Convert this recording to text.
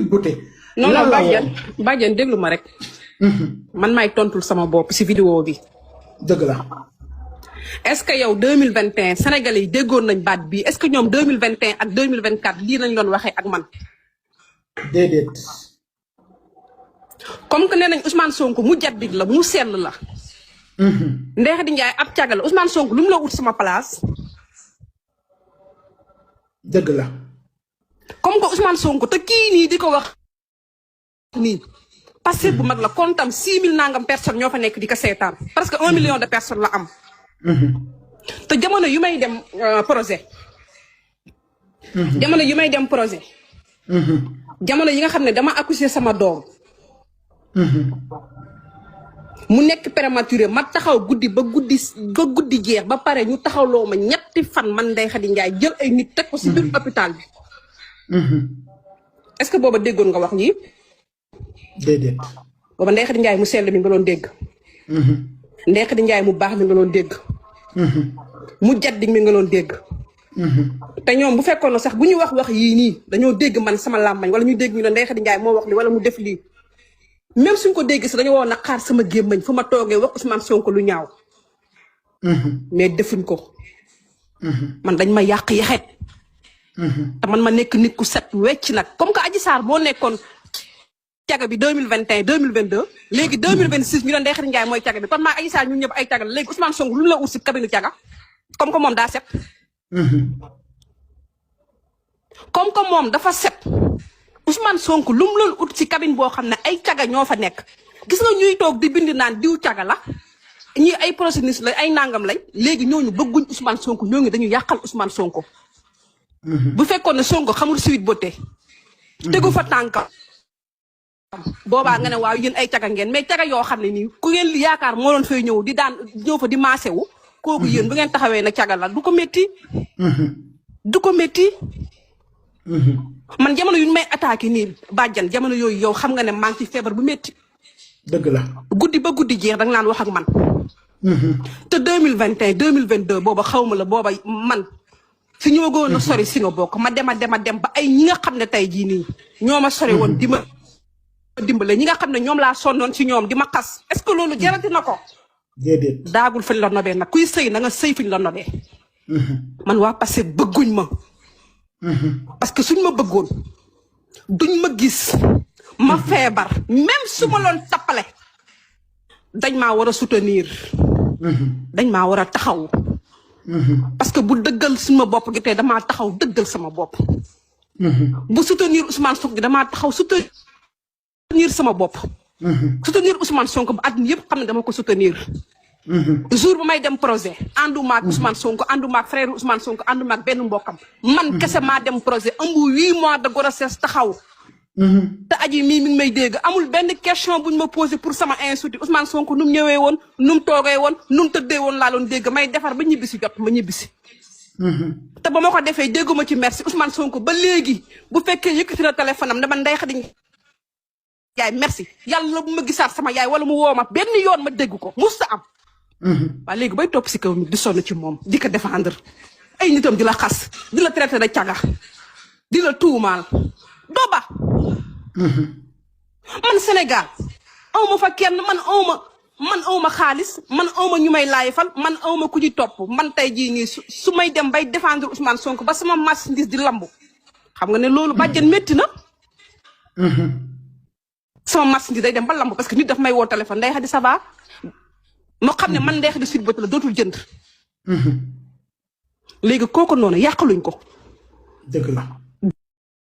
Beauté. non non bàjjen déglu ma rek. man maay tontul sama bopp si vidéo bi. dëgg la. est-ce que yow 2021 Sénégalais yi déggoon nañ baat bii est-ce que ñoom 2021 ak 2024 lii nañ doon waxee ak man. déedéet. comme que nee nañ Ousmane Sonko mu jaddit la mu sell la. Ndeye Khady Ndiaye ab càgga la Ousmane Sonko lu mu la ut sama place. dëgg la. comme que Ousmane Sonko te kii nii di ko wax nii. Pastef bu mag la kontam 6000 nangam personnes ñoo fa nekk di ko seetaan presque 1 million de personnes la am. te jamono yu may dem projet. jamono yu may dem projet. jamono yi nga xam ne dama accouché sama doom. mu nekk prématuré ma taxaw guddi ba guddi jeex ba pare ñu taxawloo ma ñetti fan man Ndeye Khady Ndiaye jël ay nit teg ko si biir hôpital bi. est-ce que booba déggoon nga wax ñi déedéet. booba Ndeye Khady Ndiaye mu sell mi nga doon dégg. Ndeye Khady Ndiaye mu baax mi nga doon dégg. mu jaddi mi nga doon dégg. te ñoom bu fekkoon sax bu ñu wax yii nii dañoo dégg man sama làmmañ wala ñu dégg ñu ne Ndeye Khady Ndiaye moo wax li wala mu def lii. même suñ ko dégg sax dañoo woon a xaar sama gémmañ fu ma toogee wax Ousmane Sonko lu ñaaw. mais defuñ ko. man dañ ma yàq yaxet. te man ma nekk nit ku set wecc nag comme que Adji Sarr moo nekkoon caga bi 2021 2022 léegi 2026 ñu ne Ndeye Khady Ndiaye mooy caga bi kon maa Adji Sarr ñun ñëpp ay caga la léegi Ousmane Sonko lu mu la ut si cabine caga comme que moom daa set. comme que moom dafa set. Ousmane Sonko lu mu loon ut ci cabine boo xam ne ay caga ñoo fa nekk gis nga ñuy toog di bind naan diw caga la ñii ay prosélytes la ay nangam lañ léegi ñooñu bëgguñ Ousmane Sonko ñooñu dañu yàqal Ousmane Sonko. bu fekkoon ne Sonko xamul Sweet Beauté. tegu fa tànkam. boobaa nga ne waaw yéen ay caga ngeen mais caga yoo xam ne nii ku ngeen yaakaar moo doon fay ñëw di daan ñëw fa di maase wu. kooku yéen bu ngeen taxawee na caga la du ko métti. du ko métti. man jamono yu ñu may attaqué nii bàjjan jamono yooyu yow xam nga ne maa ngi ci feebar bu métti. dëgg la. guddi ba guddi jeex da nga naan wax ak man. te 2021 2022 booba xaw ma la booba man fi ñoo gëwoon a sori si nga bokk ma dem ba ay ñi nga xam ne tey jii nii ñoo ma sori woon di ma dimbale ñi nga xam ne ñoom laa sonnoon ci ñoom di ma xas est-ce que loolu jarati na ko. déedéet. daagul fañ la nobee nag kuy sëy na nga sëy fiñ la nobee. man waa passé bëgguñ ma. parce que suñ ma bëggoon duñ ma gis ma feebar même su ma loon tappale dañ maa war a soutenir. dañ maa war a taxaw. parce que bu dëggal suma bopp gi tey damaa taxaw dëggal sama bopp. bu soutenir Ousmane Sonko gi damaa taxaw soutenir sama bopp. soutenir Ousmane Sonko ba àdduna yëpp xam ne dama ko soutenir. jour bu may dem projet ànduma ak Ousmane Sonko ànduma ak frère Ousmane Sonko ànduma ak benn mbokkam man kese maa dem projet ëmb 8 mois de grossesse taxaw. te aji mii mi ngi may dégg amul benn question buñ ma posé pour sama institut Ousmane Sonko nu mu ñëwee woon nu mu toogee woon nu mu tëddee woon laa doon dégg may defar ba ñibbisi jot ma ñibbisi. te ba ma ko defee dégguma ci merci Ousmane Sonko ba léegi bu fekkee yëkkati na téléphone am dama Ndeye Khady Ndiaye merci yàlla bu ma gisaat sama yaay wala mu woo ma benn yoon ma dégg ko musta am. waaw léegi bay topp si kaw nit di sonn ci moom di ko défendre ay nitam di la xas di la traité de caga di la tuumaal doo ba. man Sénégal awma fa kenn man awma xaalis man awma ñu may laayfal man awma ku ci topp man tey jii nii su may dem bay défendre Ousmane Sonko ba sama marchandise di lambu xam nga ne loolu bàjjen métti na. sama marchandise day dem ba lambu parce que nit daf may woo téléphone Ndeye Khady ça va moo xam ne man Ndeye Khady Sweet Beauté la dootul jënd. léegi kooku noonu yàqaluñ ko. dëgg la.